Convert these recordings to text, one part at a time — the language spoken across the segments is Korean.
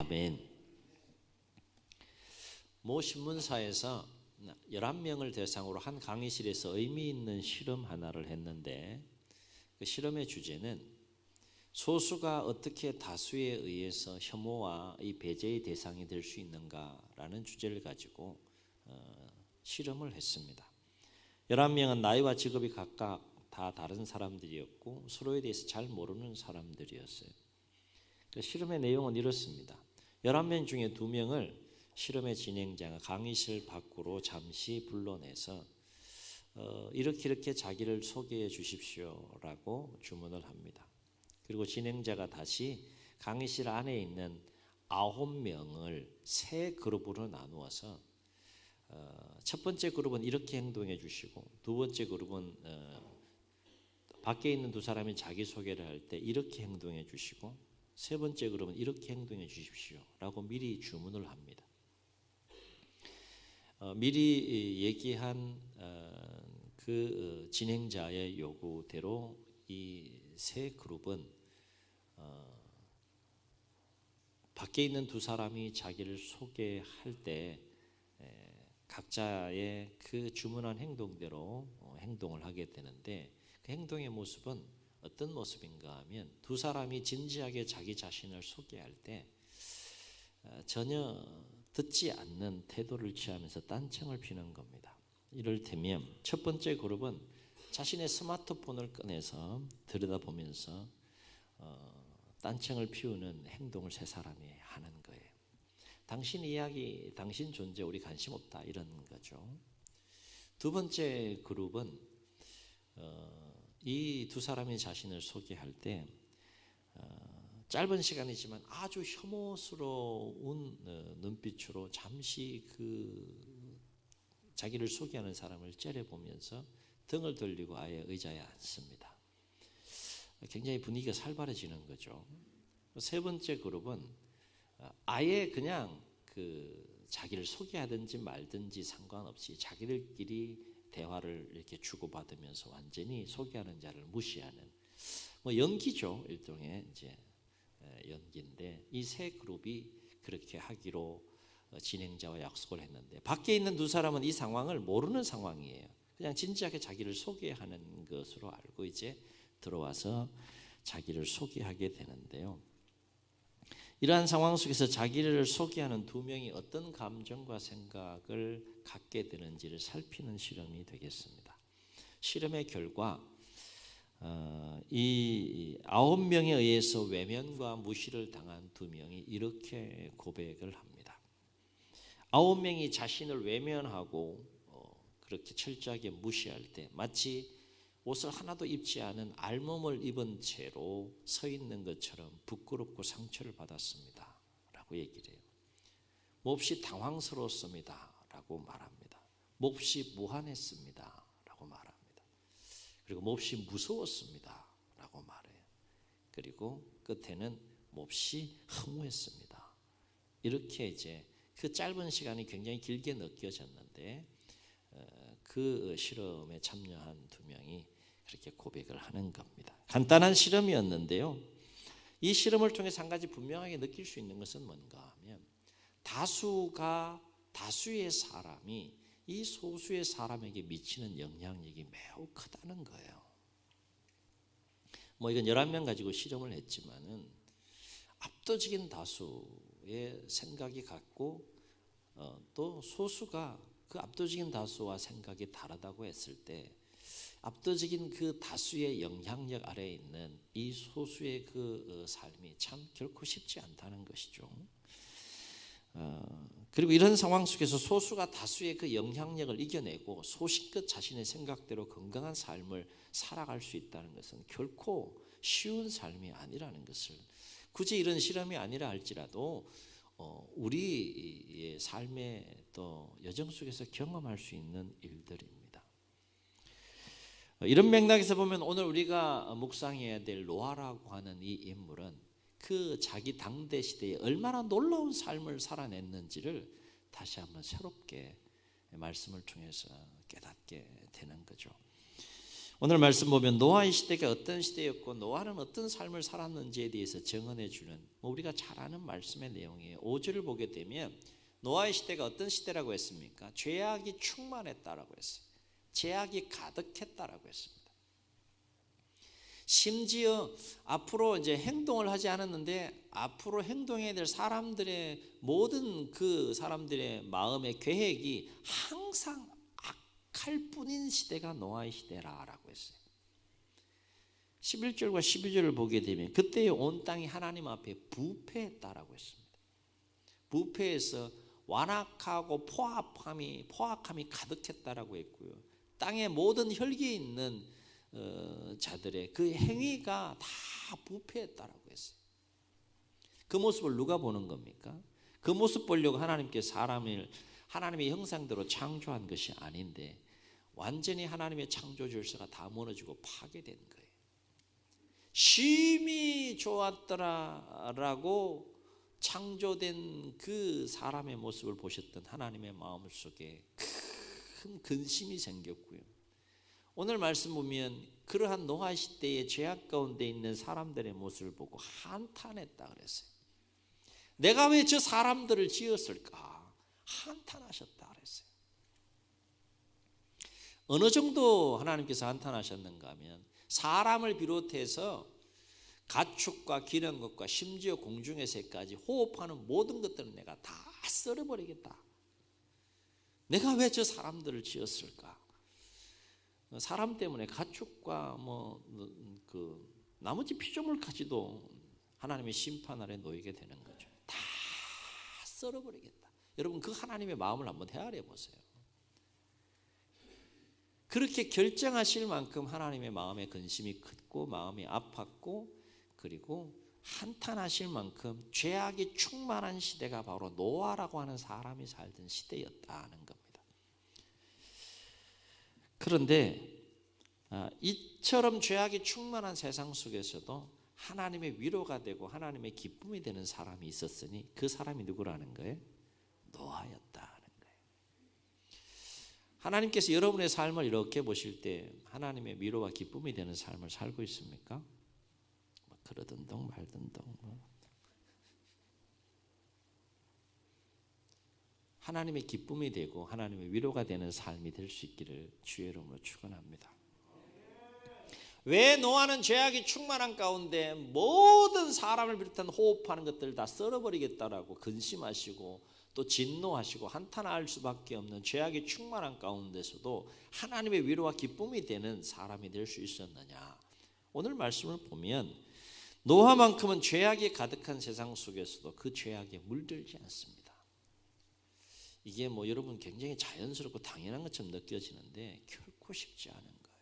아멘. 모 신문사에서 11명을 대상으로 한 강의실에서 의미 있는 실험 하나를 했는데, 그 실험의 주제는 소수가 어떻게 다수에 의해서 혐오와 이 배제의 대상이 될 수 있는가라는 주제를 가지고 실험을 했습니다. 11명은 나이와 직업이 각각 다 다른 사람들이었고 서로에 대해서 잘 모르는 사람들이었어요. 그 실험의 내용은 이렇습니다. 11명 중에 2명을 실험의 진행자가 강의실 밖으로 잠시 불러내서 이렇게 자기를 소개해 주십시오라고 주문을 합니다. 그리고 진행자가 다시 강의실 안에 있는 9명을 3그룹으로 나누어서 첫 번째 그룹은 이렇게 행동해 주시고, 두 번째 그룹은 밖에 있는 2사람이 자기소개를 할 때 이렇게 행동해 주시고, 세 번째 그룹은 이렇게 행동해 주십시오 라고 미리 주문을 합니다. 미리 얘기한 그 진행자의 요구대로 이 3그룹은 밖에 있는 2사람이 자기를 소개할 때 각자의 그 주문한 행동대로 행동을 하게 되는데, 그 행동의 모습은 어떤 모습인가 하면 2사람이 진지하게 자기 자신을 소개할 때 전혀 듣지 않는 태도를 취하면서 딴청을 피는 겁니다. 이를테면 첫 번째 그룹은 자신의 스마트폰을 꺼내서 들여다보면서 딴청을 피우는 행동을 3사람이 하는 거예요. 당신 이야기, 당신 존재 우리 관심 없다, 이런 거죠. 두 번째 그룹은 이 2사람이 자신을 소개할 때 짧은 시간이지만 아주 혐오스러운 눈빛으로 잠시 그 자기를 소개하는 사람을 째려보면서 등을 돌리고 아예 의자에 앉습니다. 굉장히 분위기가 살벌해지는 거죠. 세 번째 그룹은 아예 그냥 그 자기를 소개하든지 말든지 상관없이 자기들끼리 대화를 이렇게 주고받으면서 완전히 소개하는 자를 무시하는, 연기죠. 일종의 이제 연기인데, 이 3그룹이 그렇게 하기로 진행자와 약속을 했는데, 밖에 있는 2사람은 이 상황을 모르는 상황이에요. 그냥 진지하게 자기를 소개하는 것으로 알고 이제 들어와서 자기를 소개하게 되는데요. 이러한 상황 속에서 자기를 소개하는 2명이 어떤 감정과 생각을 갖게 되는지를 살피는 실험이 되겠습니다. 실험의 결과 이 9명에 의해서 외면과 무시를 당한 2명이 이렇게 고백을 합니다. 9명이 자신을 외면하고 그렇게 철저하게 무시할 때 마치 옷을 하나도 입지 않은 알몸을 입은 채로 서 있는 것처럼 부끄럽고 상처를 받았습니다 라고 얘기를 해요. 몹시 당황스러웠습니다 라고 말합니다. 몹시 무한했습니다 라고 말합니다. 그리고 몹시 무서웠습니다 라고 말해요. 그리고 끝에는 몹시 허무했습니다. 이렇게 이제 그 짧은 시간이 굉장히 길게 느껴졌는데, 그 실험에 참여한 2명이 그렇게 고백을 하는 겁니다. 간단한 실험이었는데요. 이 실험을 통해서 한 가지 분명하게 느낄 수 있는 것은 뭔가 하면, 다수의 사람이 이 소수의 사람에게 미치는 영향력이 매우 크다는 거예요. 이건 11명 가지고 실험을 했지만은 압도적인 다수의 생각이 같고 또 소수가 그 압도적인 다수와 생각이 다르다고 했을 때 압도적인 그 다수의 영향력 아래에 있는 이 소수의 그 삶이 참 결코 쉽지 않다는 것이죠. 그리고 이런 상황 속에서 소수가 다수의 그 영향력을 이겨내고 소신껏 자신의 생각대로 건강한 삶을 살아갈 수 있다는 것은 결코 쉬운 삶이 아니라는 것을, 굳이 이런 실험이 아니라 할지라도 우리의 삶의 또 여정 속에서 경험할 수 있는 일들입니다. 이런 맥락에서 보면 오늘 우리가 묵상해야 될 노아라고 하는 이 인물은 그 자기 당대 시대에 얼마나 놀라운 삶을 살아냈는지를 다시 한번 새롭게 말씀을 통해서 깨닫게 되는 거죠. 오늘 말씀 보면 노아의 시대가 어떤 시대였고 노아는 어떤 삶을 살았는지에 대해서 증언해 주는 우리가 잘 아는 말씀의 내용이에요. 5절을 보게 되면 노아의 시대가 어떤 시대라고 했습니까? 죄악이 충만했다라고 했어요. 죄악이 가득했다라고 했습니다. 심지어 앞으로 이제 행동을 하지 않았는데 앞으로 행동해야 될 사람들의 모든 그 사람들의 마음의 계획이 항상 악할 뿐인 시대가 노아의 시대라고 했어요. 11절과 12절을 보게 되면 그때의 온 땅이 하나님 앞에 부패했다라고 했습니다. 부패해서 완악하고 포악함이 가득했다라고 했고요. 땅의 모든 혈기에 있는 자들의 그 행위가 다 부패했다라고 했어요. 그 모습을 누가 보는 겁니까? 그 모습 보려고 하나님께서 사람을 하나님의 형상대로 창조한 것이 아닌데 완전히 하나님의 창조 질서가 다 무너지고 파괴된 거예요. 심히 좋았더라라고 창조된 그 사람의 모습을 보셨던 하나님의 마음 속에 큰 근심이 생겼고요. 오늘 말씀 보면 그러한 노아 시대의 죄악 가운데 있는 사람들의 모습을 보고 한탄했다 그랬어요. 내가 왜 저 사람들을 지었을까? 한탄하셨다 그랬어요. 어느 정도 하나님께서 한탄하셨는가 하면 사람을 비롯해서 가축과 기른 것과 심지어 공중의 새까지 호흡하는 모든 것들은 내가 다 썰어버리겠다. 내가 왜 저 사람들을 지었을까? 사람 때문에 가축과 그 나머지 피조물까지도 하나님의 심판 아래 놓이게 되는 거죠. 다 썰어버리겠다. 여러분 그 하나님의 마음을 한번 헤아려 보세요. 그렇게 결정하실 만큼 하나님의 마음의 근심이 컸고 마음이 아팠고 그리고 한탄하실 만큼 죄악이 충만한 시대가 바로 노아라고 하는 사람이 살던 시대였다는 겁니다. 그런데 이처럼 죄악이 충만한 세상 속에서도 하나님의 위로가 되고 하나님의 기쁨이 되는 사람이 있었으니 그 사람이 누구라는 거예요? 노아였다는 거예요. 하나님께서 여러분의 삶을 이렇게 보실 때 하나님의 위로와 기쁨이 되는 삶을 살고 있습니까? 그러던 동 말던 동 하나님의 기쁨이 되고 하나님의 위로가 되는 삶이 될 수 있기를 주의 이름으로 축원합니다. 왜 노아는 죄악이 충만한 가운데 모든 사람을 비롯한 호흡하는 것들을 다 썰어버리겠다라고 근심하시고 또 진노하시고 한탄할 수밖에 없는 죄악이 충만한 가운데서도 하나님의 위로와 기쁨이 되는 사람이 될 수 있었느냐? 오늘 말씀을 보면 노아만큼은 죄악이 가득한 세상 속에서도 그 죄악에 물들지 않습니다. 이게 여러분 굉장히 자연스럽고 당연한 것처럼 느껴지는데 결코 쉽지 않은 거예요.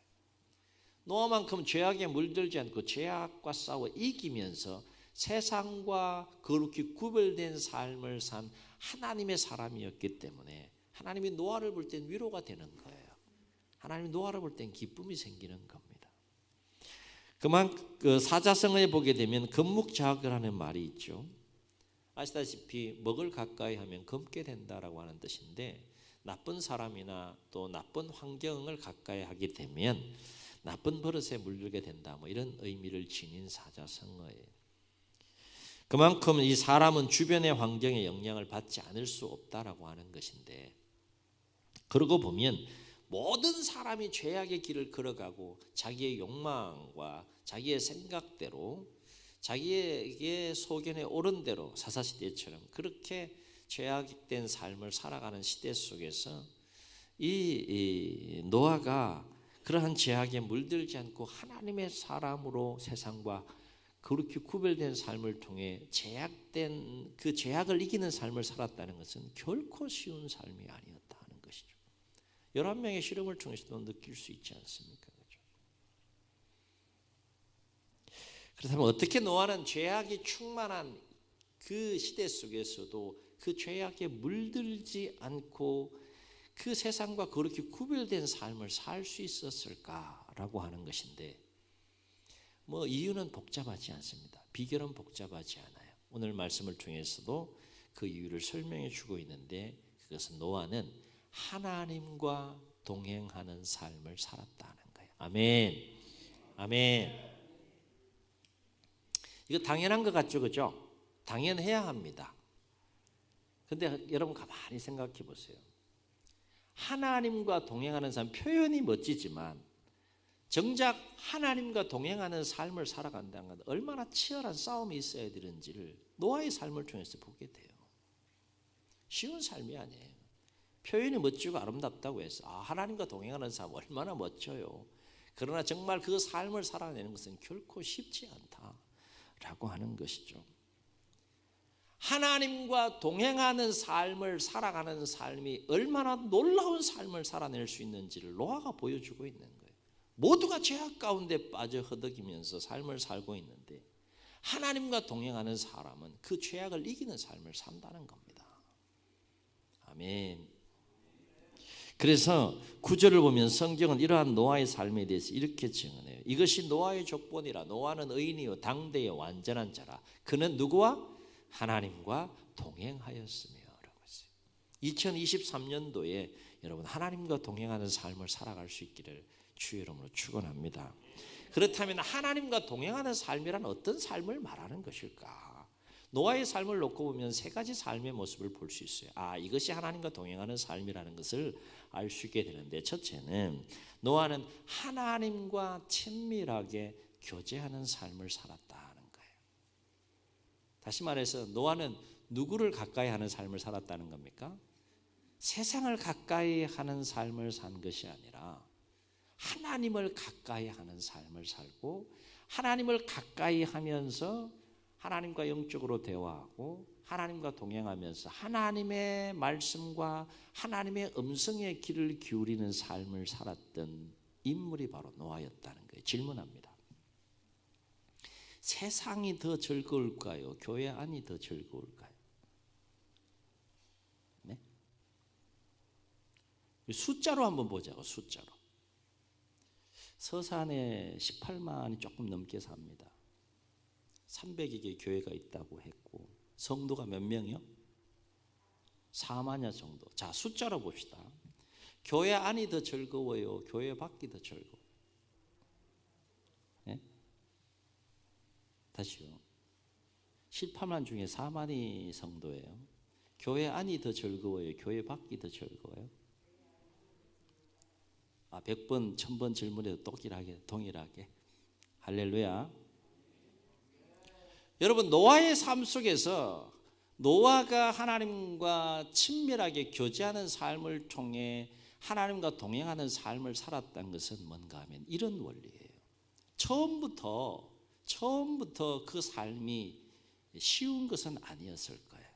노아만큼 죄악에 물들지 않고 죄악과 싸워 이기면서 세상과 거룩히 구별된 삶을 산 하나님의 사람이었기 때문에 하나님이 노아를 볼 땐 위로가 되는 거예요. 하나님이 노아를 볼 땐 기쁨이 생기는 겁니다. 그만 그 사자성어에 보게 되면 금묵자학을 하는 말이 있죠. 아시다시피 먹을 가까이 하면 검게 된다라고 하는 뜻인데 나쁜 사람이나 또 나쁜 환경을 가까이 하게 되면 나쁜 버릇에 물들게 된다 이런 의미를 지닌 사자성어예요. 그만큼 이 사람은 주변의 환경에 영향을 받지 않을 수 없다라고 하는 것인데 그러고 보면 모든 사람이 죄악의 길을 걸어가고 자기의 욕망과 자기의 생각대로 자기에게 소견에 옳은 대로 사사시대처럼 그렇게 죄악된 삶을 살아가는 시대 속에서 이 노아가 그러한 죄악에 물들지 않고 하나님의 사람으로 세상과 그렇게 구별된 삶을 통해 죄악된 그 죄악을 이기는 삶을 살았다는 것은 결코 쉬운 삶이 아니었다는 것이죠. 11명의 실험을 통해서도 느낄 수 있지 않습니까? 그렇다면 어떻게 노아는 죄악이 충만한 그 시대 속에서도 그 죄악에 물들지 않고 그 세상과 그렇게 구별된 삶을 살 수 있었을까라고 하는 것인데 이유는 복잡하지 않습니다. 비결은 복잡하지 않아요. 오늘 말씀을 통해서도 그 이유를 설명해 주고 있는데 그것은 노아는 하나님과 동행하는 삶을 살았다는 거예요. 아멘. 아멘. 이거 당연한 것 같죠, 그죠? 당연해야 합니다. 근데 여러분 가만히 생각해 보세요. 하나님과 동행하는 삶, 표현이 멋지지만 정작 하나님과 동행하는 삶을 살아간다는 건 얼마나 치열한 싸움이 있어야 되는지를 노아의 삶을 통해서 보게 돼요. 쉬운 삶이 아니에요. 표현이 멋지고 아름답다고 해서 하나님과 동행하는 삶 얼마나 멋져요. 그러나 정말 그 삶을 살아내는 것은 결코 쉽지 않다라고 하는 것이죠. 하나님과 동행하는 삶을 살아가는 삶이 얼마나 놀라운 삶을 살아낼 수 있는지를 노아가 보여주고 있는 거예요. 모두가 죄악 가운데 빠져 허덕이면서 삶을 살고 있는데 하나님과 동행하는 사람은 그 죄악을 이기는 삶을 산다는 겁니다. 아멘. 그래서 9절을 보면 성경은 이러한 노아의 삶에 대해서 이렇게 증언해요. 이것이 노아의 족본이라. 노아는 의인이요 당대의 완전한 자라. 그는 누구와? 하나님과 동행하였으며 라고 했어요. 2023년도에 여러분 하나님과 동행하는 삶을 살아갈 수 있기를 주의 이름으로 축원합니다. 그렇다면 하나님과 동행하는 삶이란 어떤 삶을 말하는 것일까? 노아의 삶을 놓고 보면 세 가지 삶의 모습을 볼 수 있어요. 이것이 하나님과 동행하는 삶이라는 것을 알 수 있게 되는데, 첫째는 노아는 하나님과 친밀하게 교제하는 삶을 살았다는 거예요. 다시 말해서 노아는 누구를 가까이 하는 삶을 살았다는 겁니까? 세상을 가까이 하는 삶을 산 것이 아니라 하나님을 가까이 하는 삶을 살고, 하나님을 가까이 하면서 하나님과 영적으로 대화하고 하나님과 동행하면서 하나님의 말씀과 하나님의 음성의 귀를 기울이는 삶을 살았던 인물이 바로 노아였다는 거예요. 질문합니다. 세상이 더 즐거울까요? 교회 안이 더 즐거울까요? 네? 숫자로 한번 보자고. 숫자로. 서산에 18만이 조금 넘게 삽니다. 300여 개 교회가 있다고 했고 성도가 몇 명이요? 4만여 정도. 자, 숫자로 봅시다. 교회 안이 더 즐거워요? 교회 밖이 더 즐거워요? 네? 다시요. 18만 중에 4만이 성도예요. 교회 안이 더 즐거워요? 교회 밖이 더 즐거워요? 100번, 1000번 질문해도 동일하게. 할렐루야. 여러분, 노아의 삶 속에서 노아가 하나님과 친밀하게 교제하는 삶을 통해 하나님과 동행하는 삶을 살았다는 것은 뭔가 하면 이런 원리예요. 처음부터 그 삶이 쉬운 것은 아니었을 거예요.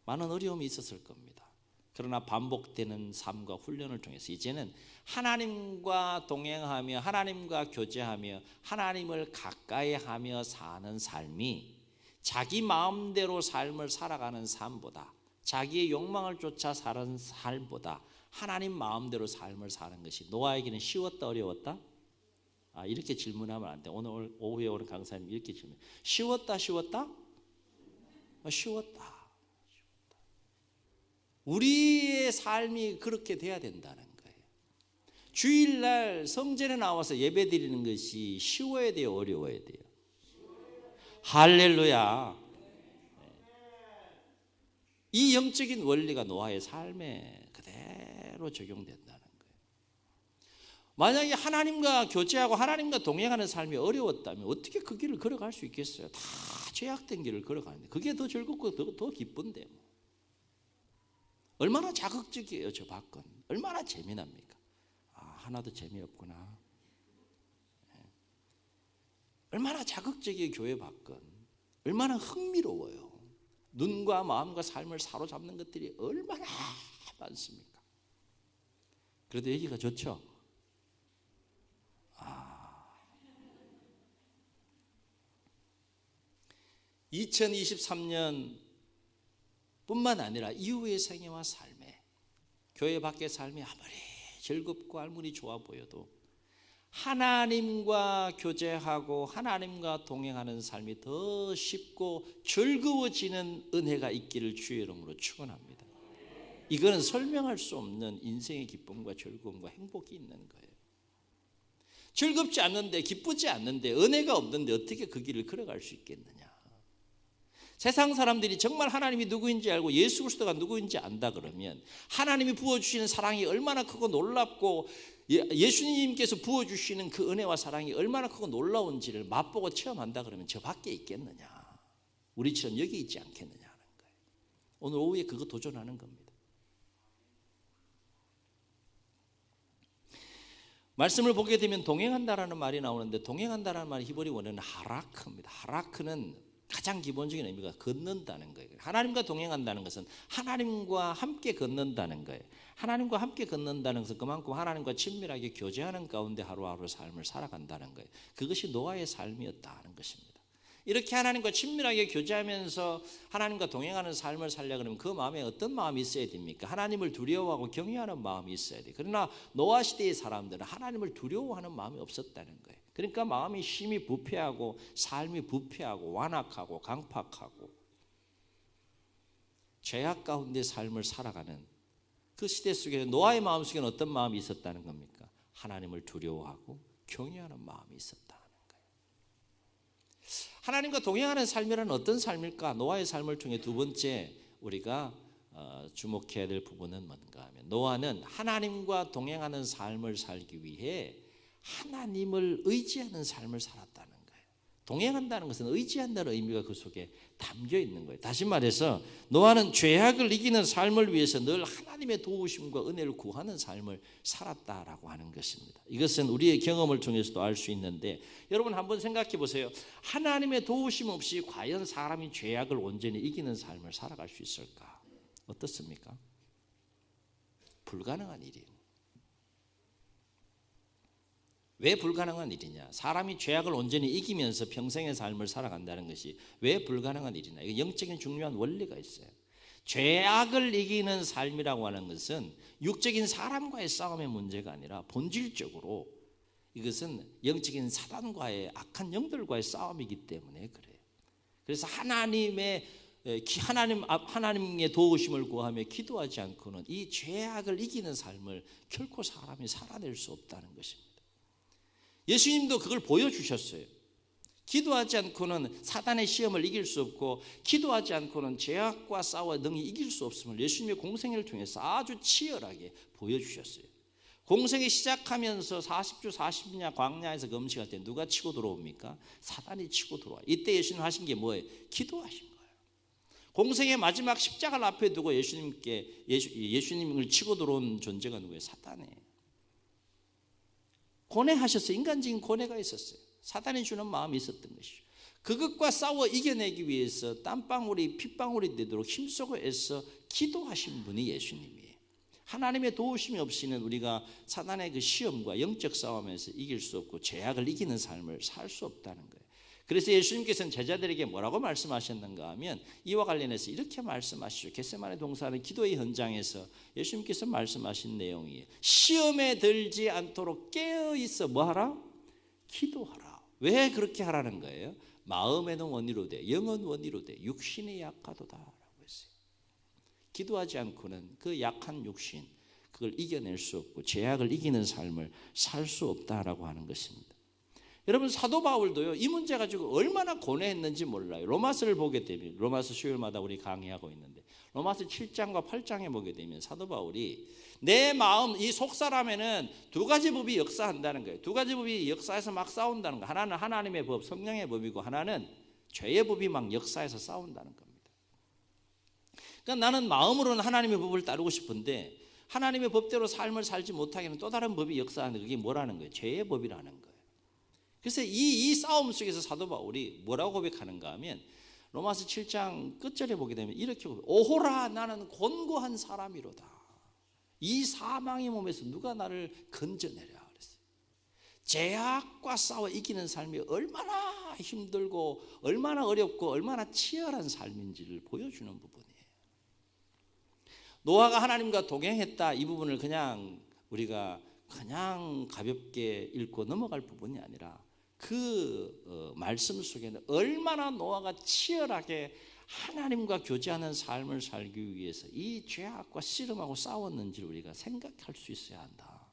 많은 어려움이 있었을 겁니다. 그러나 반복되는 삶과 훈련을 통해서 이제는 하나님과 동행하며 하나님과 교제하며 하나님을 가까이 하며 사는 삶이 자기 마음대로 삶을 살아가는 삶보다, 자기의 욕망을 쫓아 사는 삶보다 하나님 마음대로 삶을 사는 것이 노아에게는 쉬웠다 어려웠다? 이렇게 질문하면 안 돼. 오늘 오후에 오는 강사님 이렇게 질문해. 쉬웠다? 쉬웠다. 우리의 삶이 그렇게 돼야 된다는 거예요. 주일날 성전에 나와서 예배 드리는 것이 쉬워야 돼요? 어려워야 돼요? 할렐루야. 이 영적인 원리가 노아의 삶에 그대로 적용된다는 거예요. 만약에 하나님과 교제하고 하나님과 동행하는 삶이 어려웠다면 어떻게 그 길을 걸어갈 수 있겠어요? 다 죄악된 길을 걸어가는데 그게 더 즐겁고 더 기쁜데 뭐. 얼마나 자극적이에요, 저 밖은. 얼마나 재미납니까? 하나도 재미없구나. 얼마나 자극적이에요, 교회 밖은. 얼마나 흥미로워요. 눈과 마음과 삶을 사로잡는 것들이 얼마나 많습니까? 그래도 여기가 좋죠? 2023년 뿐만 아니라 이후의 생애와 삶에, 교회 밖의 삶이 아무리 즐겁고 아무리 좋아 보여도 하나님과 교제하고 하나님과 동행하는 삶이 더 쉽고 즐거워지는 은혜가 있기를 주의 이름으로 축원합니다. 이거는 설명할 수 없는 인생의 기쁨과 즐거움과 행복이 있는 거예요. 즐겁지 않는데, 기쁘지 않는데, 은혜가 없는데 어떻게 그 길을 걸어갈 수 있겠느냐. 세상 사람들이 정말 하나님이 누구인지 알고 예수 그리스도가 누구인지 안다 그러면 하나님이 부어주시는 사랑이 얼마나 크고 놀랍고 예수님께서 부어주시는 그 은혜와 사랑이 얼마나 크고 놀라운지를 맛보고 체험한다 그러면 저 밖에 있겠느냐, 우리처럼 여기 있지 않겠느냐 하는 거예요. 오늘 오후에 그거 도전하는 겁니다. 말씀을 보게 되면 동행한다라는 말이 나오는데, 동행한다라는 말이 히브리 원어는 하라크입니다. 하라크는 가장 기본적인 의미가 걷는다는 거예요. 하나님과 동행한다는 것은 하나님과 함께 걷는다는 거예요. 하나님과 함께 걷는다는 것은 그만큼 하나님과 친밀하게 교제하는 가운데 하루하루 삶을 살아간다는 거예요. 그것이 노아의 삶이었다는 것입니다. 이렇게 하나님과 친밀하게 교제하면서 하나님과 동행하는 삶을 살려고 하면 그 마음에 어떤 마음이 있어야 됩니까? 하나님을 두려워하고 경외하는 마음이 있어야 돼요. 그러나 노아 시대의 사람들은 하나님을 두려워하는 마음이 없었다는 거예요. 그러니까 마음이 심히 부패하고 삶이 부패하고 완악하고 강팍하고 죄악 가운데 삶을 살아가는 그 시대 속에 노아의 마음속에는 어떤 마음이 있었다는 겁니까? 하나님을 두려워하고 경외하는 마음이 있었다는 거예요. 하나님과 동행하는 삶이란 어떤 삶일까? 노아의 삶을 통해 두 번째 우리가 주목해야 될 부분은 뭔가 하면, 노아는 하나님과 동행하는 삶을 살기 위해 하나님을 의지하는 삶을 살았다는 거예요. 동행한다는 것은 의지한다는 의미가 그 속에 담겨 있는 거예요. 다시 말해서 노아는 죄악을 이기는 삶을 위해서 늘 하나님의 도우심과 은혜를 구하는 삶을 살았다라고 하는 것입니다. 이것은 우리의 경험을 통해서도 알 수 있는데, 여러분 한번 생각해 보세요. 하나님의 도우심 없이 과연 사람이 죄악을 온전히 이기는 삶을 살아갈 수 있을까? 어떻습니까? 불가능한 일이에요. 왜 불가능한 일이냐? 사람이 죄악을 온전히 이기면서 평생의 삶을 살아간다는 것이 왜 불가능한 일이냐? 이거 영적인 중요한 원리가 있어요. 죄악을 이기는 삶이라고 하는 것은 육적인 사람과의 싸움의 문제가 아니라 본질적으로 이것은 영적인 사단과의 악한 영들과의 싸움이기 때문에 그래요. 그래서 하나님의 도우심을 구하며 기도하지 않고는 이 죄악을 이기는 삶을 결코 사람이 살아낼 수 없다는 것입니다. 예수님도 그걸 보여주셨어요. 기도하지 않고는 사단의 시험을 이길 수 없고, 기도하지 않고는 죄악과 싸워 능히 이길 수 없음을 예수님의 공생애를 통해서 아주 치열하게 보여주셨어요. 공생애 시작하면서 40주 40년 광야에서 금식할 때 누가 치고 들어옵니까? 사단이 치고 들어와요. 이때 예수님 하신 게 뭐예요? 기도하신 거예요. 공생의 마지막 십자가를 앞에 두고 예수님을 치고 들어온 존재가 누구예요? 사단이에요. 고뇌하셨어요. 인간적인 고뇌가 있었어요. 사단이 주는 마음이 있었던 것이죠. 그것과 싸워 이겨내기 위해서 땀방울이 핏방울이 되도록 힘쓰고 애써 기도하신 분이 예수님이에요. 하나님의 도우심이 없이는 우리가 사단의 그 시험과 영적 싸움에서 이길 수 없고 죄악을 이기는 삶을 살 수 없다는 거예요. 그래서 예수님께서는 제자들에게 뭐라고 말씀하셨는가 하면 이와 관련해서 이렇게 말씀하시죠. 겟세마네 동산의 기도의 현장에서 예수님께서 말씀하신 내용이에요. 시험에 들지 않도록 깨어있어 뭐하라? 기도하라. 왜 그렇게 하라는 거예요? 마음에는 원이로되 영은 원이로되 육신이 약하도다라고 했어요. 기도하지 않고는 그 약한 육신 그걸 이겨낼 수 없고 죄악을 이기는 삶을 살 수 없다라고 하는 것입니다. 여러분 사도 바울도요 이 문제 가지고 얼마나 고뇌했는지 몰라요. 로마서를 보게 되면, 로마서 수요일마다 우리 강의하고 있는데 로마서 7장과 8장에 보게 되면 사도 바울이 내 마음 이 속사람에는 두 가지 법이 역사한다는 거예요. 두 가지 법이 역사에서 막 싸운다는 거예요. 하나는 하나님의 법, 성령의 법이고 하나는 죄의 법이 막 역사에서 싸운다는 겁니다. 그러니까 나는 마음으로는 하나님의 법을 따르고 싶은데 하나님의 법대로 삶을 살지 못하게는 또 다른 법이 역사하는 그게 뭐라는 거예요? 죄의 법이라는 거예요. 그래서 이 싸움 속에서 사도 바울이 뭐라고 고백하는가 하면 로마서 7장 끝절에 보게 되면 이렇게 고백해요. 오호라 나는 곤고한 사람이로다. 이 사망의 몸에서 누가 나를 건져내랴 그랬어요. 죄악과 싸워 이기는 삶이 얼마나 힘들고 얼마나 어렵고 얼마나 치열한 삶인지를 보여주는 부분이에요. 노아가 하나님과 동행했다 이 부분을 우리가 그냥 가볍게 읽고 넘어갈 부분이 아니라 그 말씀 속에는 얼마나 노아가 치열하게 하나님과 교제하는 삶을 살기 위해서 이 죄악과 씨름하고 싸웠는지를 우리가 생각할 수 있어야 한다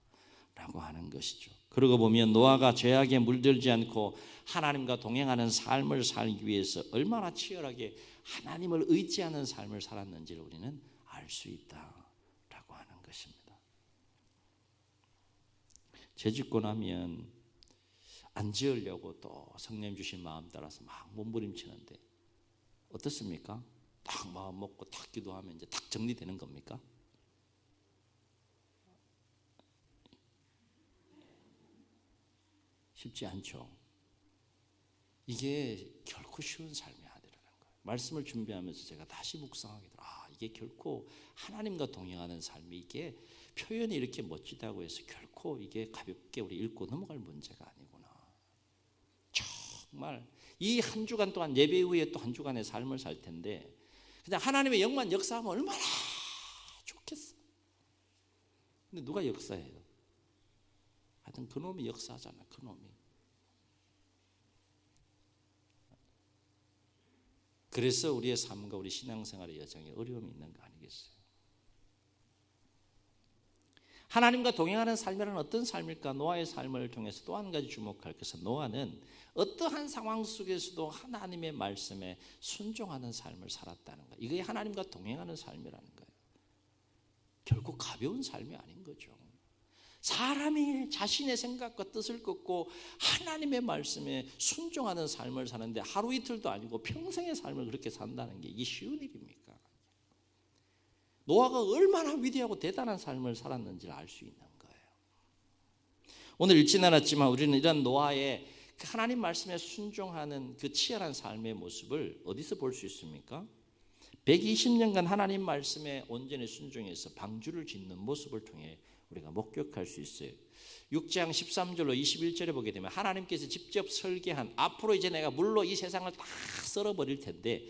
라고 하는 것이죠. 그러고 보면 노아가 죄악에 물들지 않고 하나님과 동행하는 삶을 살기 위해서 얼마나 치열하게 하나님을 의지하는 삶을 살았는지를 우리는 알 수 있다라고 하는 것입니다. 죄 짓고 나면 안 지으려고 또 성령 주신 마음 따라서 막 몸부림치는데 어떻습니까? 딱 마음 먹고 딱 기도하면 이제 딱 정리되는 겁니까? 쉽지 않죠. 이게 결코 쉬운 삶이 아니라는 거예요. 말씀을 준비하면서 제가 다시 묵상하게 되더라고요. 이게 결코 하나님과 동행하는 삶이 이게 표현이 이렇게 멋지다고 해서 결코 이게 가볍게 우리 읽고 넘어갈 문제가 아니구나. 정말 이 한 주간 동안 예배 이후에 또 한 주간의 삶을 살 텐데 그냥 하나님의 영만 역사하면 얼마나 좋겠어. 근데 누가 역사해요? 하여튼 그놈이 역사하잖아. 그놈이. 그래서 우리의 삶과 우리 신앙생활의 여정에 어려움이 있는 거 아니겠어요? 하나님과 동행하는 삶이란 어떤 삶일까? 노아의 삶을 통해서 또 한 가지 주목할 것은 노아는 어떠한 상황 속에서도 하나님의 말씀에 순종하는 삶을 살았다는 거예요. 이게 하나님과 동행하는 삶이라는 거예요. 결코 가벼운 삶이 아닌 거죠. 사람이 자신의 생각과 뜻을 긋고 하나님의 말씀에 순종하는 삶을 사는데 하루 이틀도 아니고 평생의 삶을 그렇게 산다는 게 이게 쉬운 일입니까? 노아가 얼마나 위대하고 대단한 삶을 살았는지를 알 수 있는 거예요. 오늘 읽진 않았지만 우리는 이런 노아의 하나님 말씀에 순종하는 그 치열한 삶의 모습을 어디서 볼 수 있습니까? 120년간 하나님 말씀에 온전히 순종해서 방주를 짓는 모습을 통해 우리가 목격할 수 있어요. 6장 13절로 21절에 보게 되면 하나님께서 직접 설계한 앞으로 이제 내가 물로 이 세상을 다 썰어버릴 텐데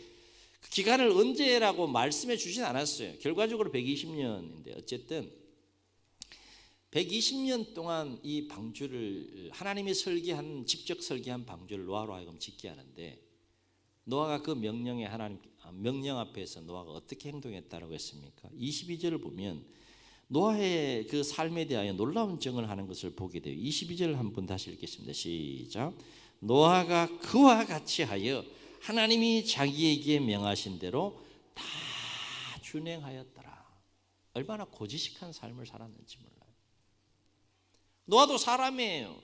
그 기간을 언제라고 말씀해 주진 않았어요. 결과적으로 120년인데 어쨌든 120년 동안 이 방주를 하나님이 설계한 직접 설계한 방주를 노아로 하여금 짓게 하는데 노아가 그 명령에 명령 앞에서 노아가 어떻게 행동했다라고 했습니까? 22절을 보면 노아의 그 삶에 대하여 놀라운 증언을 하는 것을 보게 돼요. 22절을 한번 다시 읽겠습니다. 시작. 노아가 그와 같이 하여 하나님이 자기에게 명하신 대로 다 준행하였더라. 얼마나 고지식한 삶을 살았는지 몰라요. 노아도 사람이에요.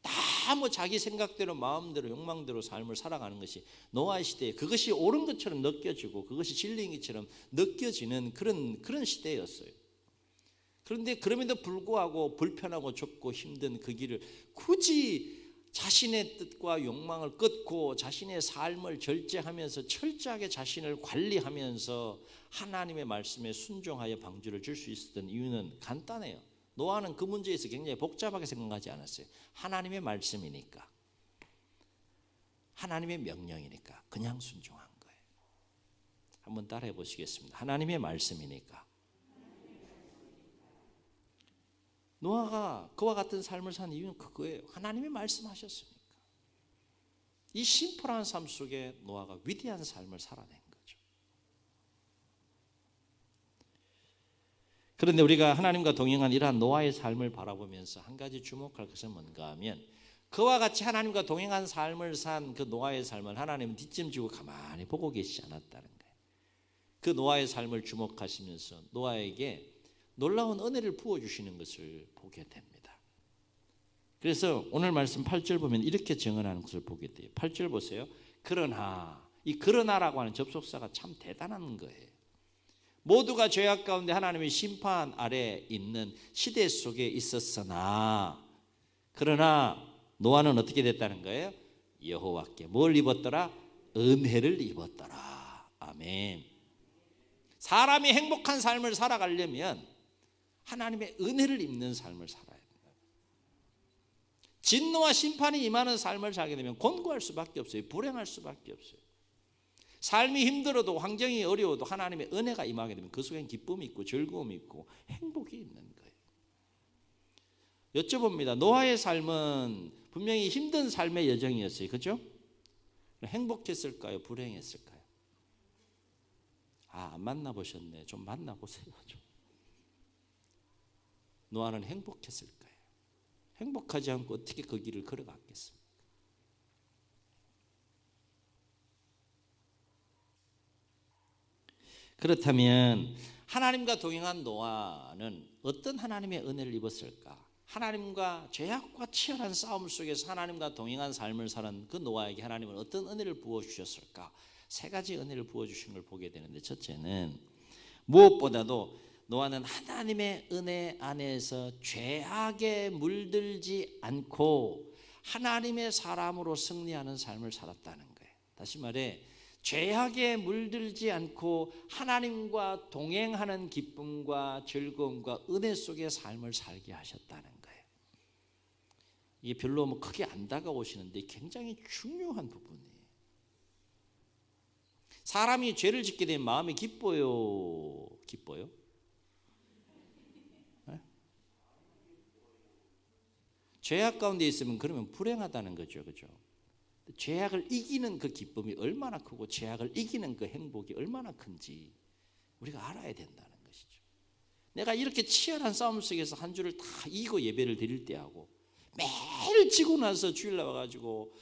다 뭐 자기 생각대로 마음대로 욕망대로 삶을 살아가는 것이 노아의 시대에 그것이 옳은 것처럼 느껴지고 그것이 진리인 것처럼 느껴지는 그런 시대였어요. 그런데 그럼에도 불구하고 불편하고 좁고 힘든 그 길을 굳이 자신의 뜻과 욕망을 끊고 자신의 삶을 절제하면서 철저하게 자신을 관리하면서 하나님의 말씀에 순종하여 방주를 줄 수 있었던 이유는 간단해요. 노아는 그 문제에서 굉장히 복잡하게 생각하지 않았어요. 하나님의 말씀이니까, 하나님의 명령이니까 그냥 순종한 거예요. 한번 따라해 보시겠습니다. 하나님의 말씀이니까. 노아가 그와 같은 삶을 산 이유는 그거예요. 하나님이 말씀하셨으니까. 이 심플한 삶 속에 노아가 위대한 삶을 살아낸 거죠. 그런데 우리가 하나님과 동행한 이러한 노아의 삶을 바라보면서 한 가지 주목할 것은 뭔가 하면 그와 같이 하나님과 동행한 삶을 산 그 노아의 삶을 하나님은 뒷짐지고 가만히 보고 계시지 않았다는 거예요. 그 노아의 삶을 주목하시면서 노아에게 놀라운 은혜를 부어주시는 것을 보게 됩니다. 그래서 오늘 말씀 8절 보면 이렇게 증언하는 것을 보게 돼요. 8절 보세요. 그러나, 이 그러나라고 하는 접속사가 참 대단한 거예요. 모두가 죄악 가운데 하나님의 심판 아래 있는 시대 속에 있었으나 그러나 노아는 어떻게 됐다는 거예요? 여호와께 뭘 입었더라? 은혜를 입었더라. 아멘. 사람이 행복한 삶을 살아가려면 하나님의 은혜를 입는 삶을 살아야 됩니다. 진노와 심판이 임하는 삶을 살게 되면 곤고할 수밖에 없어요. 불행할 수밖에 없어요. 삶이 힘들어도 환경이 어려워도 하나님의 은혜가 임하게 되면 그 속엔 기쁨이 있고 즐거움이 있고 행복이 있는 거예요. 여쭤봅니다. 노아의 삶은 분명히 힘든 삶의 여정이었어요. 그렇죠? 행복했을까요? 불행했을까요? 안 만나보셨네. 좀 만나보세요. 좀. 노아는 행복했을 거예요. 행복하지 않고 어떻게 그 길을 걸어갔겠습니까? 그렇다면 하나님과 동행한 노아는 어떤 하나님의 은혜를 입었을까? 하나님과 죄악과 치열한 싸움 속에서 하나님과 동행한 삶을 사는 그 노아에게 하나님은 어떤 은혜를 부어주셨을까? 세 가지 은혜를 부어주신 걸 보게 되는데, 첫째는 무엇보다도 노아는 하나님의 은혜 안에서 죄악에 물들지 않고 하나님의 사람으로 승리하는 삶을 살았다는 거예요. 다시 말해 죄악에 물들지 않고 하나님과 동행하는 기쁨과 즐거움과 은혜 속의 삶을 살게 하셨다는 거예요. 이게 별로 크게 안 다가오시는데 굉장히 중요한 부분이에요. 사람이 죄를 짓게 되면 마음이 기뻐요? 기뻐요? 네? 죄악 가운데 있으면 그러면 불행하다는 거죠. 그죠? 죄악을 이기는 그 기쁨이 얼마나 크고 죄악을 이기는 그 행복이 얼마나 큰지 우리가 알아야 된다는 것이죠. 내가 이렇게 치열한 싸움 속에서 한 주를 다 이기고 예배를 드릴 때하고 매일 지고 나서 주일 나와가지고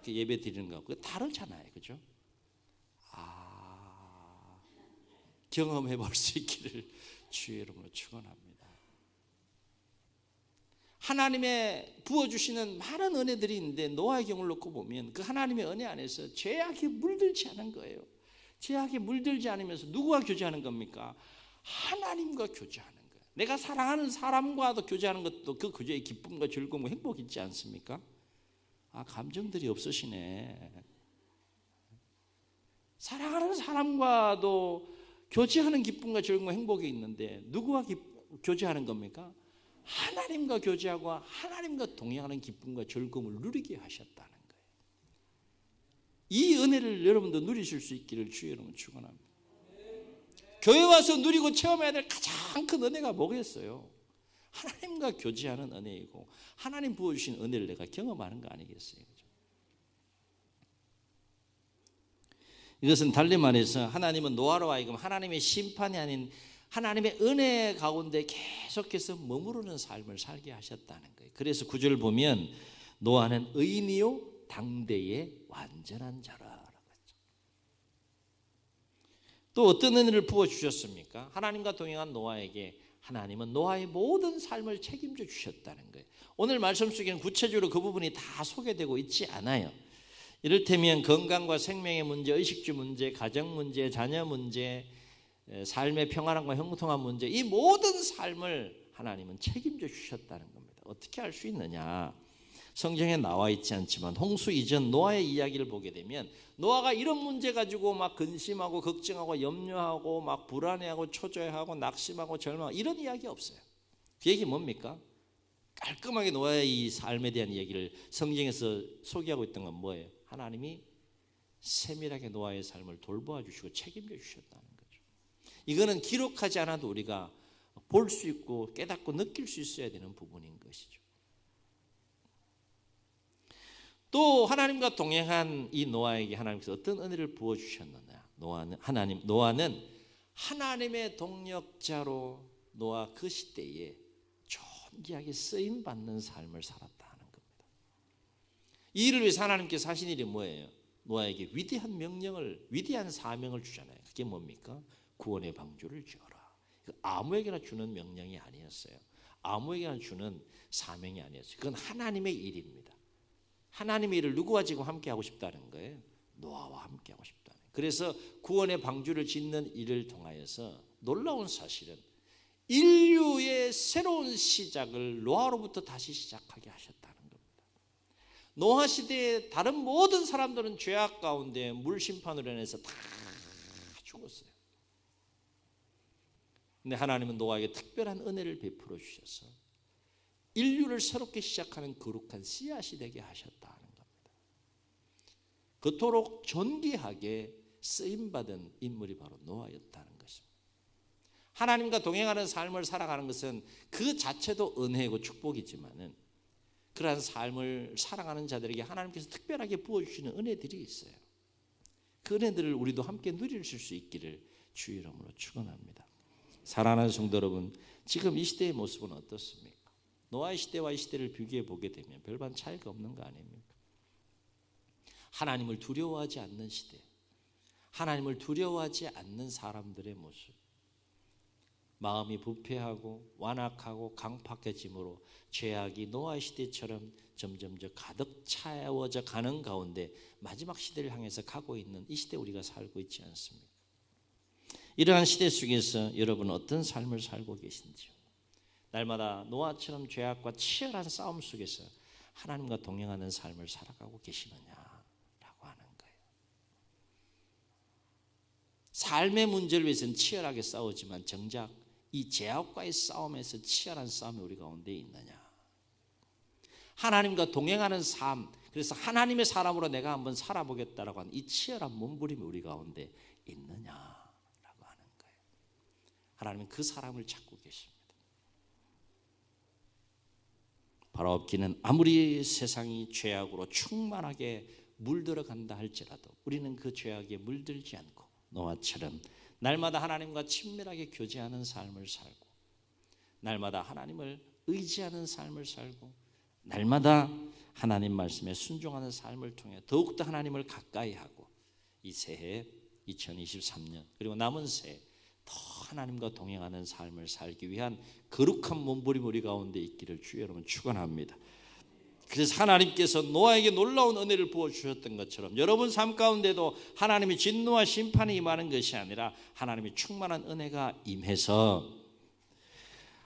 예배 드리는 거하고 다르잖아요. 그죠? 경험해 볼 수 있기를 주의 이름으로 축원합니다. 하나님의 부어주시는 많은 은혜들이 있는데 노아의 경우를 놓고 보면 그 하나님의 은혜 안에서 죄악에 물들지 않은 거예요. 죄악에 물들지 않으면서 누구와 교제하는 겁니까? 하나님과 교제하는 거예요. 내가 사랑하는 사람과도 교제하는 것도 그 교제의 기쁨과 즐거움과 행복이 있지 않습니까? 감정들이 없으시네. 사랑하는 사람과도 교제하는 기쁨과 즐거움과 행복이 있는데 누구와 교제하는 겁니까? 하나님과 교제하고 하나님과 동행하는 기쁨과 즐거움을 누리게 하셨다는 거예요. 이 은혜를 여러분도 누리실 수 있기를 주의 이름으로 축원합니다. 교회 와서 누리고 체험해야 될 가장 큰 은혜가 뭐겠어요? 하나님과 교제하는 은혜이고 하나님 부어주신 은혜를 내가 경험하는 거 아니겠어요? 그죠? 이것은 달리 말해서 하나님은 노아로 하여금 하나님의 심판이 아닌 하나님의 은혜 가운데 계속해서 머무르는 삶을 살게 하셨다는 거예요. 그래서 9절을 보면 노아는 의인이요 당대의 완전한 자라라고 했죠. 또 어떤 은혜를 부어주셨습니까? 하나님과 동행한 노아에게 하나님은 노아의 모든 삶을 책임져 주셨다는 거예요. 오늘 말씀 속에는 구체적으로 그 부분이 다 소개되고 있지 않아요. 이를테면 건강과 생명의 문제, 의식주 문제, 가정 문제, 자녀 문제, 삶의 평안함과 형통한 문제, 이 모든 삶을 하나님은 책임져 주셨다는 겁니다. 어떻게 알 수 있느냐? 성경에 나와 있지 않지만 홍수 이전 노아의 이야기를 보게 되면 노아가 이런 문제 가지고 막 근심하고 걱정하고 염려하고 막 불안해하고 초조해하고 낙심하고 절망하고 이런 이야기 없어요. 그 얘기 뭡니까? 깔끔하게 노아의 이 삶에 대한 이야기를 성경에서 소개하고 있던 건 뭐예요? 하나님이 세밀하게 노아의 삶을 돌보아 주시고 책임져 주셨다는 거죠. 이거는 기록하지 않아도 우리가 볼 수 있고 깨닫고 느낄 수 있어야 되는 부분인 것이죠. 또 하나님과 동행한 이 노아에게 하나님께서 어떤 은혜를 부어주셨느냐? 노아는 하나님의 동력자로 노아 그 시대에 존귀하게 쓰임받는 삶을 살았다는 겁니다. 이 일을 위해서 하나님께서 하신 일이 뭐예요? 노아에게 위대한 사명을 주잖아요. 그게 뭡니까? 구원의 방주를 지어라. 아무에게나 주는 명령이 아니었어요. 아무에게나 주는 사명이 아니었어요. 그건 하나님의 일입니다. 하나님의 일을 누구와 지금 함께 하고 싶다는 거예요? 노아와 함께 하고 싶다는 거예요. 그래서 구원의 방주를 짓는 일을 통하여서 놀라운 사실은 인류의 새로운 시작을 노아로부터 다시 시작하게 하셨다는 겁니다. 노아 시대의 다른 모든 사람들은 죄악 가운데 물 심판으로 인해서 다 죽었어요. 근데 하나님은 노아에게 특별한 은혜를 베풀어 주셔서 인류를 새롭게 시작하는 거룩한 씨앗이 되게 하셨다는 겁니다. 그토록 존귀하게 쓰임받은 인물이 바로 노아였다는 것입니다. 하나님과 동행하는 삶을 살아가는 것은 그 자체도 은혜고 축복이지만은 그러한 삶을 살아가는 자들에게 하나님께서 특별하게 부어주시는 은혜들이 있어요. 그 은혜들을 우리도 함께 누릴 수 있기를 주의 이름으로 축원합니다. 사랑하는 성도 여러분, 지금 이 시대의 모습은 어떻습니까? 노아의 시대와 이 시대를 비교해 보게 되면 별반 차이가 없는 거 아닙니까? 하나님을 두려워하지 않는 시대, 하나님을 두려워하지 않는 사람들의 모습, 마음이 부패하고 완악하고 강팍해짐으로 죄악이 노아의 시대처럼 점점 가득 차워져 가는 가운데 마지막 시대를 향해서 가고 있는 이 시대에 우리가 살고 있지 않습니까? 이러한 시대 속에서 여러분은 어떤 삶을 살고 계신지요? 날마다 노아처럼 죄악과 치열한 싸움 속에서 하나님과 동행하는 삶을 살아가고 계시느냐라고 하는 거예요. 삶의 문제를 위해서는 치열하게 싸우지만 정작 이 죄악과의 싸움에서 치열한 싸움이 우리 가운데 있느냐? 하나님과 동행하는 삶, 그래서 하나님의 사람으로 내가 한번 살아보겠다라고 하는 이 치열한 몸부림이 우리 가운데 있느냐라고 하는 거예요. 하나님은 그 사람을 찾고 계십니다. 바라옵기는 아무리 세상이 죄악으로 충만하게 물들어간다 할지라도 우리는 그 죄악에 물들지 않고 노아처럼 날마다 하나님과 친밀하게 교제하는 삶을 살고, 날마다 하나님을 의지하는 삶을 살고, 날마다 하나님 말씀에 순종하는 삶을 통해 더욱더 하나님을 가까이 하고, 이 새해 2023년 그리고 남은 새해 더 하나님과 동행하는 삶을 살기 위한 거룩한 몸부림 우리 가운데 있기를 주여 여러분 축원합니다. 그래서 하나님께서 노아에게 놀라운 은혜를 부어주셨던 것처럼 여러분 삶 가운데도 하나님의 진노와 심판이 임하는 것이 아니라 하나님의 충만한 은혜가 임해서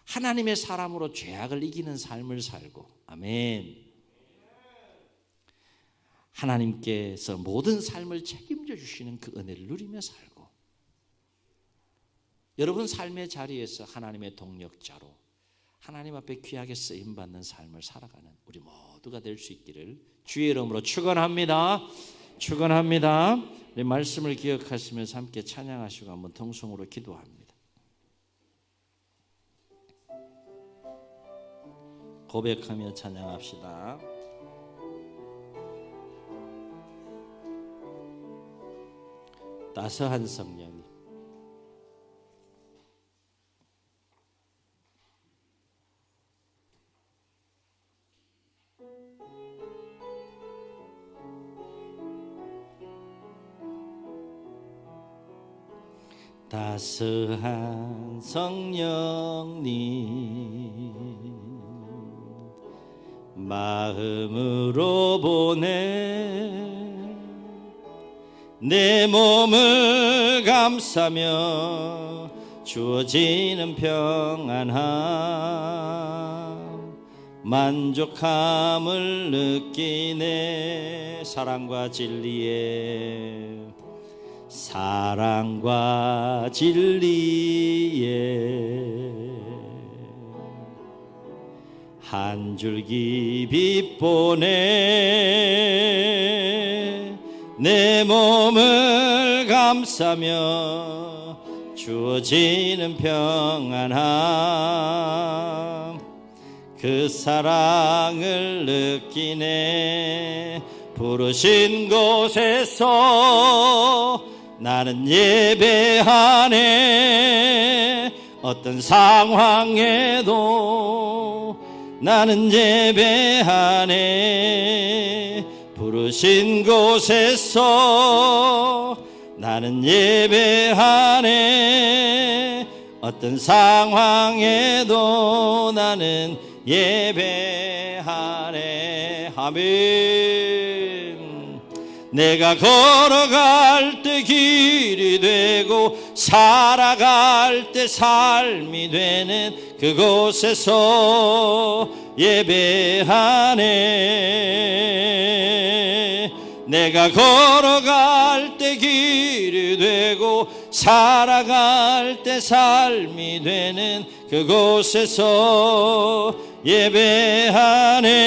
하나님의 사람으로 죄악을 이기는 삶을 살고, 아멘, 하나님께서 모든 삶을 책임져 주시는 그 은혜를 누리며 살고, 여러분 삶의 자리에서 하나님의 동력자로 하나님 앞에 귀하게 쓰임받는 삶을 살아가는 우리 모두가 될 수 있기를 주의 이름으로 축원합니다. 축원합니다. 우리 말씀을 기억하시면서 함께 찬양하시고 한번 통성으로 기도합니다. 고백하며 찬양합시다. 따스한 성령님, 따스한 성령님 마음으로 보내 내 몸을 감싸며 주어지는 평안함 만족함을 느끼네. 사랑과 진리에 한 줄기 빛 보내 내 몸을 감싸며 주어지는 평안함 그 사랑을 느끼네. 부르신 곳에서 나는 예배하네. 어떤 상황에도 나는 예배하네. 부르신 곳에서 나는 예배하네. 어떤 상황에도 나는 예배하네. 아멘. 내가 걸어갈 때 길이 되고 살아갈 때 삶이 되는 그곳에서 예배하네. 내가 걸어갈 때 길이 되고 살아갈 때 삶이 되는 그곳에서 예배하네.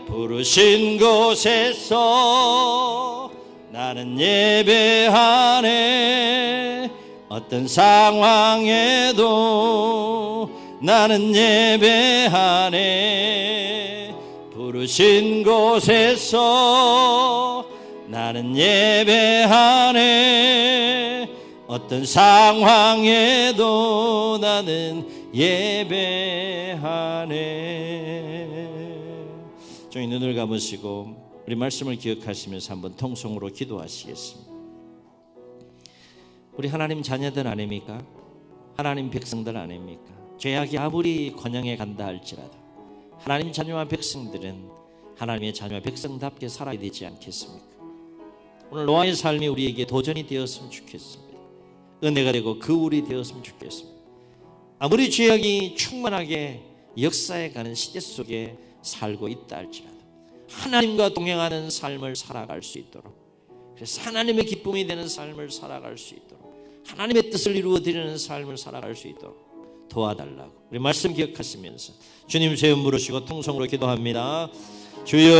부르신 곳에서 나는 예배하네. 어떤 상황에도 나는 예배하네. 부르신 곳에서 나는 예배하네. 어떤 상황에도 나는 예배하네. 저희 눈을 감으시고 우리 말씀을 기억하시면서 한번 통성으로 기도하시겠습니다. 우리 하나님 자녀들 아닙니까? 하나님 백성들 아닙니까? 죄악이 아무리 권양해 간다 할지라도 하나님 자녀와 백성들은 하나님의 자녀와 백성답게 살아야 되지 않겠습니까? 오늘 노아의 삶이 우리에게 도전이 되었으면 좋겠습니다. 은혜가 되고 거울이 되었으면 좋겠습니다. 아무리 죄악이 충만하게 역사해 가는 시대 속에 살고 있다 할지라도 하나님과 동행하는 삶을 살아갈 수 있도록, 그래서 하나님의 기쁨이 되는 삶을 살아갈 수 있도록, 하나님의 뜻을 이루어드리는 삶을 살아갈 수 있도록 도와달라고 우리 말씀 기억하시면서 주님 세 번 부르시고 통성으로 기도합니다. 주여